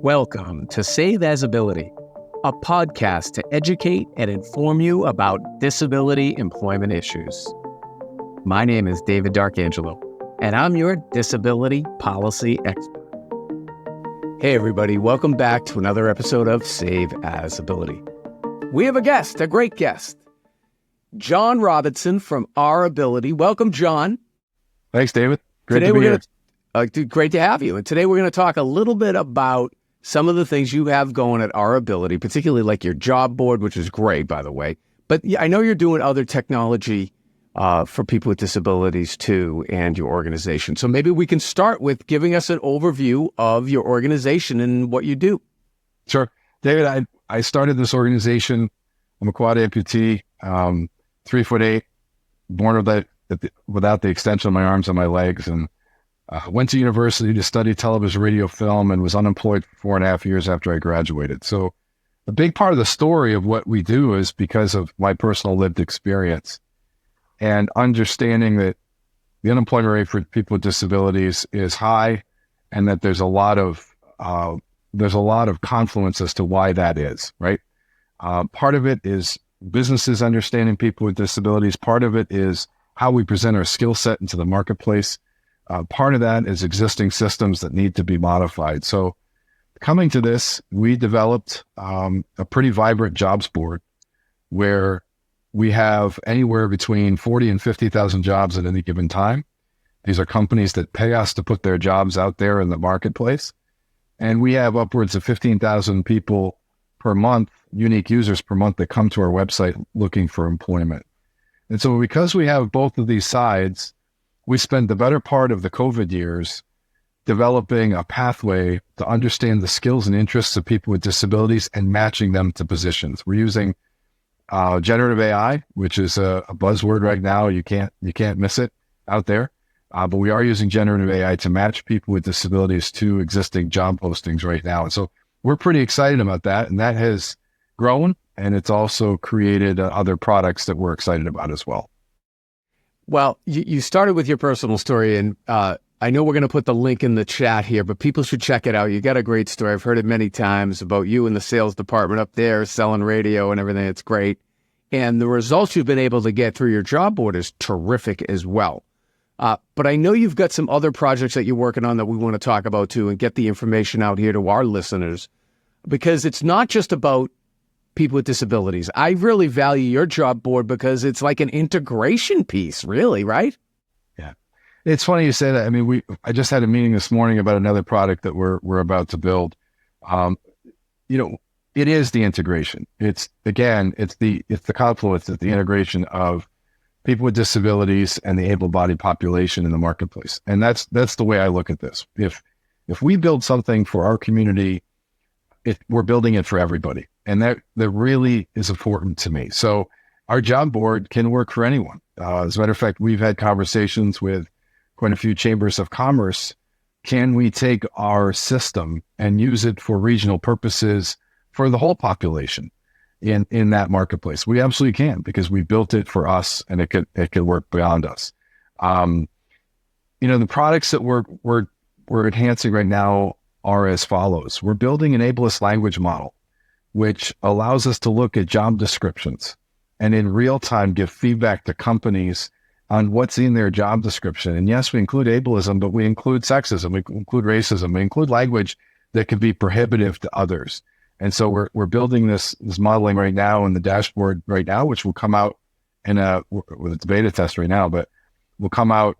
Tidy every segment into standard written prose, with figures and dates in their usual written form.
Welcome to Save As Ability, a podcast to educate and inform you about disability employment issues. My name is David Darkangelo, and I'm your disability policy expert. Hey everybody, welcome back to another episode of Save As Ability. We have a guest, a great guest, John Robinson from Our Ability. Welcome, John. Thanks, David. Great Today to be here. Great to have you. And today we're going to talk a little bit about some of the things you have going at Our Ability, particularly like your job board, which is great, by the way. But I know you're doing other technology for people with disabilities too, and your organization. So maybe we can start with giving us an overview of your organization and what you do. Sure. David, I started this organization. I'm a quad amputee, 3'8", born without the extension of my arms and my legs, and went to university to study television, radio, film, and was unemployed for 4.5 years after I graduated. So a big part of the story of what we do is because of my personal lived experience and understanding that the unemployment rate for people with disabilities is high, and that there's a lot of confluence as to why that is, right? Part of it is businesses understanding people with disabilities. Part of it is how we present our skill set into the marketplace. Part of that is existing systems that need to be modified. So coming to this, we developed a pretty vibrant jobs board where we have anywhere between 40 and 50,000 jobs at any given time. These are companies that pay us to put their jobs out there in the marketplace. And we have upwards of 15,000 people per month, unique users per month, that come to our website looking for employment. And so because we have both of these sides, we spent the better part of the COVID years developing a pathway to understand the skills and interests of people with disabilities and matching them to positions. We're using generative AI, which is a buzzword right now. You can't miss it out there. But we are using generative AI to match people with disabilities to existing job postings right now. And so we're pretty excited about that. And that has grown, and it's also created other products that we're excited about as well. Well, you started with your personal story, and I know we're going to put the link in the chat here, but people should check it out. You got a great story. I've heard it many times about you in the sales department up there selling radio and everything. It's great. And the results you've been able to get through your job board is terrific as well. But I know you've got some other projects that you're working on that we want to talk about too, and get the information out here to our listeners, because it's not just about people with disabilities. I really value your job board because it's like an integration piece, really, right? Yeah. It's funny you say that. I mean, I just had a meeting this morning about another product that we're about to build. It is the integration. It's the confluence, it's the integration of people with disabilities and the able-bodied population in the marketplace. And that's the way I look at this. If we build something for our community, we're building it for everybody. And that really is important to me. So our job board can work for anyone. As a matter of fact, we've had conversations with quite a few chambers of commerce. Can we take our system and use it for regional purposes for the whole population in that marketplace? We absolutely can, because we built it for us, and it could work beyond us. The products that we're enhancing right now are as follows. We're building an ableist language model, which allows us to look at job descriptions and in real time give feedback to companies on what's in their job description. And yes, we include ableism, but we include sexism, we include racism, we include language that can be prohibitive to others. And so we're building this modeling right now in the dashboard right now, which will come out it's beta test right now, but will come out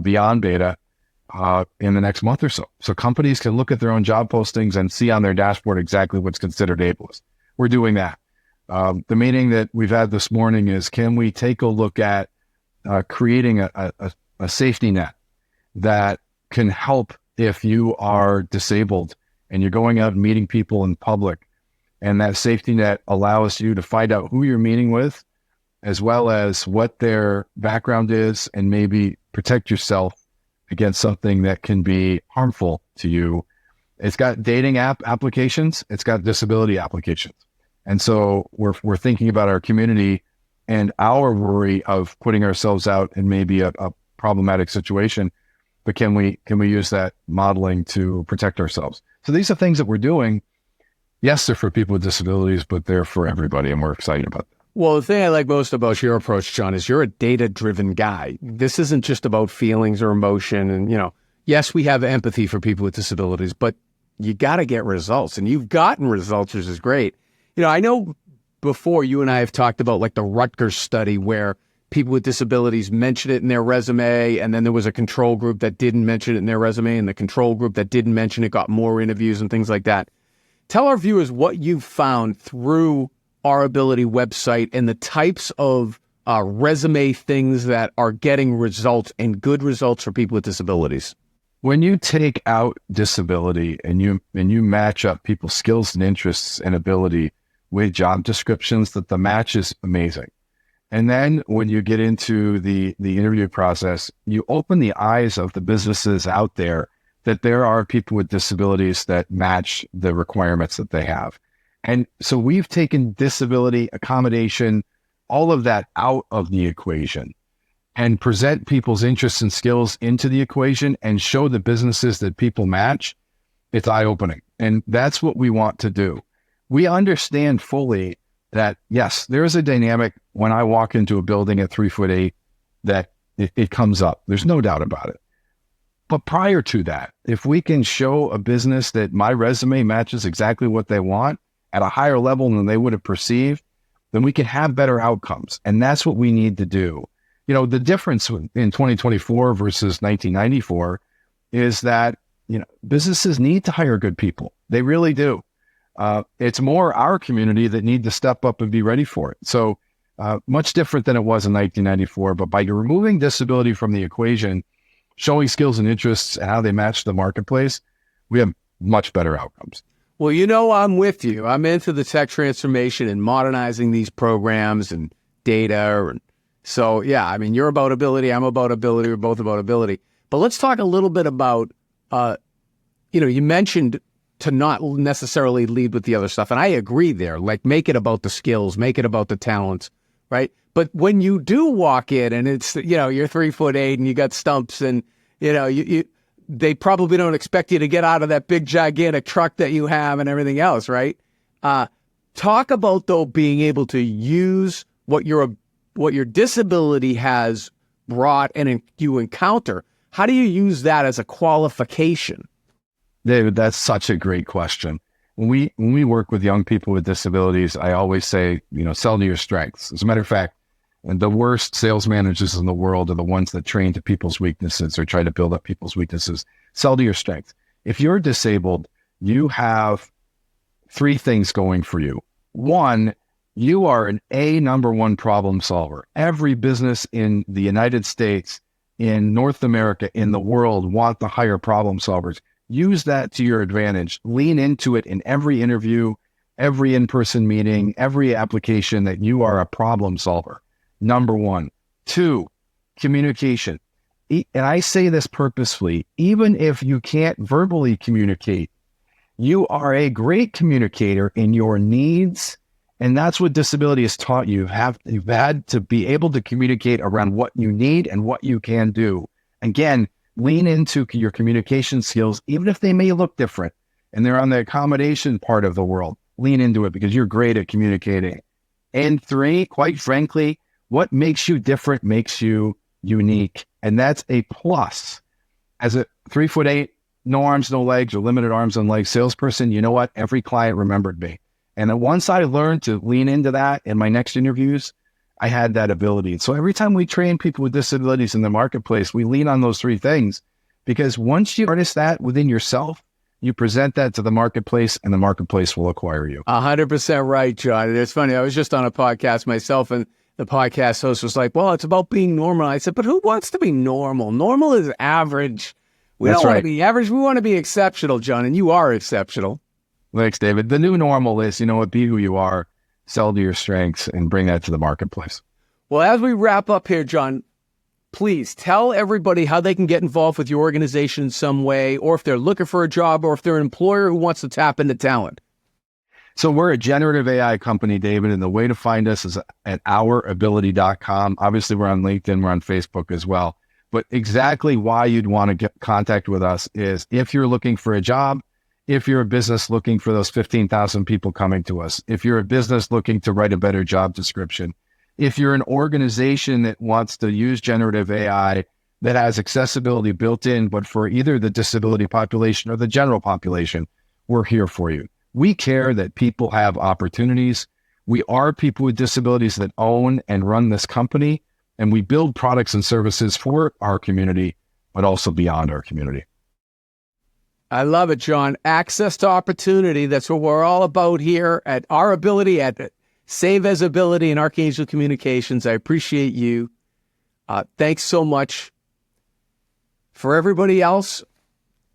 beyond beta in the next month or so. So companies can look at their own job postings and see on their dashboard exactly what's considered ableist. We're doing that. The meeting that we've had this morning is, can we take a look at creating a safety net that can help if you are disabled and you're going out and meeting people in public, and that safety net allows you to find out who you're meeting with, as well as what their background is, and maybe protect yourself against something that can be harmful to you. It's got dating applications. It's got disability applications. And so we're thinking about our community and our worry of putting ourselves out in maybe a problematic situation, but can we use that modeling to protect ourselves? So these are things that we're doing. Yes, they're for people with disabilities, but they're for everybody, and we're excited about that. Well, the thing I like most about your approach, John, is you're a data-driven guy. This isn't just about feelings or emotion. And, yes, we have empathy for people with disabilities, but you got to get results. And you've gotten results, which is great. I know before you and I have talked about like the Rutgers study where people with disabilities mention it in their resume, and then there was a control group that didn't mention it in their resume, and the control group that didn't mention it got more interviews and things like that. Tell our viewers what you've found through our Ability website and the types of resume things that are getting results and good results for people with disabilities. When you take out disability and you match up people's skills and interests and ability with job descriptions, that the match is amazing. And then when you get into the interview process, you open the eyes of the businesses out there that there are people with disabilities that match the requirements that they have. And so we've taken disability, accommodation, all of that out of the equation and present people's interests and skills into the equation and show the businesses that people match. It's eye-opening. And that's what we want to do. We understand fully that, yes, there is a dynamic when I walk into a building at 3'8" that it comes up. There's no doubt about it. But prior to that, if we can show a business that my resume matches exactly what they want at a higher level than they would have perceived, then we can have better outcomes. And that's what we need to do. The difference in 2024 versus 1994 is that, businesses need to hire good people. They really do. It's more our community that need to step up and be ready for it. So much different than it was in 1994. But by removing disability from the equation, showing skills and interests and how they match the marketplace, we have much better outcomes. Well, I'm with you. I'm into the tech transformation and modernizing these programs and data. And so, yeah, I mean, you're about ability. I'm about ability. We're both about ability. But let's talk a little bit about, you mentioned to not necessarily lead with the other stuff. And I agree there, like make it about the skills, make it about the talents, right? But when you do walk in and it's, you're 3'8" and you got stumps and, they probably don't expect you to get out of that big, gigantic truck that you have and everything else, right? Talk about, though, being able to use what your disability has brought and you encounter. How do you use that as a qualification? David, that's such a great question. When we work with young people with disabilities, I always say, sell to your strengths. As a matter of fact, the worst sales managers in the world are the ones that train to people's weaknesses or try to build up people's weaknesses. Sell to your strengths. If you're disabled, you have three things going for you. One, you are an number one problem solver. Every business in the United States, in North America, in the world want to hire problem solvers. Use that to your advantage. Lean into it in every interview, every in-person meeting, every application that you are a problem solver. Number one. Two, communication. And I say this purposefully, even if you can't verbally communicate, you are a great communicator in your needs. And that's what disability has taught you. You've had to be able to communicate around what you need and what you can do. Again, lean into your communication skills, even if they may look different and they're on the accommodation part of the world. Lean into it because you're great at communicating. And three, quite frankly, what makes you different makes you unique. And that's a plus. As a 3'8", no arms, no legs, or limited arms and legs salesperson, you know what? Every client remembered me. And then once I learned to lean into that in my next interviews, I had that ability. And so every time we train people with disabilities in the marketplace, we lean on those three things, because once you harness that within yourself, you present that to the marketplace and the marketplace will acquire you. 100% right, John. And it's funny. I was just on a podcast myself and the podcast host was like, well, it's about being normal. I said, but who wants to be normal? Normal is average. We don't want to be average. We want to be exceptional, John. And you are exceptional. Thanks, David. The new normal is, be who you are, sell to your strengths, and bring that to the marketplace. Well, as we wrap up here, John, please tell everybody how they can get involved with your organization in some way, or if they're looking for a job, or if they're an employer who wants to tap into talent. So we're a generative AI company, David, and the way to find us is at ourability.com. Obviously, we're on LinkedIn, we're on Facebook as well. But exactly why you'd want to get contact with us is if you're looking for a job, If you're a business looking for those 15,000 people coming to us, if you're a business looking to write a better job description, if you're an organization that wants to use generative AI that has accessibility built in, but for either the disability population or the general population, we're here for you. We care that people have opportunities. We are people with disabilities that own and run this company, and we build products and services for our community, but also beyond our community. I love it, John. Access to opportunity. That's what we're all about here at Our Ability, at Save As Ability and Archangel Communications. I appreciate you. Thanks so much. For everybody else,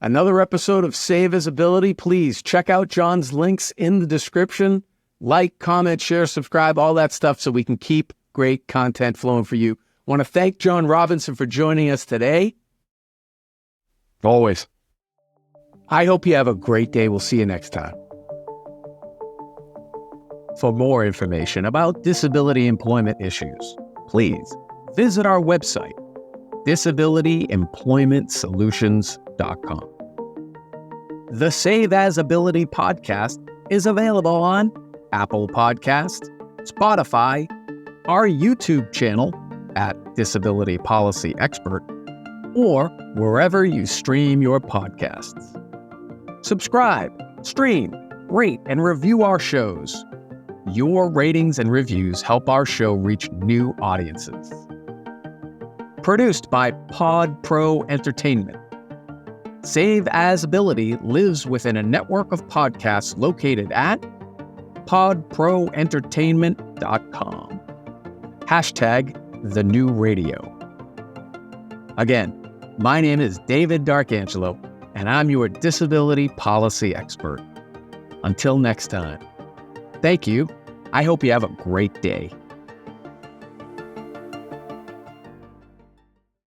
another episode of Save As Ability. Please check out John's links in the description. Like, comment, share, subscribe, all that stuff so we can keep great content flowing for you. I want to thank John Robinson for joining us today. Always. I hope you have a great day. We'll see you next time. For more information about disability employment issues, please visit our website, disabilityemploymentsolutions.com. The Save As Ability podcast is available on Apple Podcasts, Spotify, our YouTube channel at Disability Policy Expert, or wherever you stream your podcasts. Subscribe, stream, rate, and review our shows. Your ratings and reviews help our show reach new audiences. Produced by Pod Pro Entertainment. Save As Ability lives within a network of podcasts located at podproentertainment.com. #TheNewRadio. Again, my name is David D'Arcangelo, and I'm your disability policy expert. Until next time, thank you. I hope you have a great day.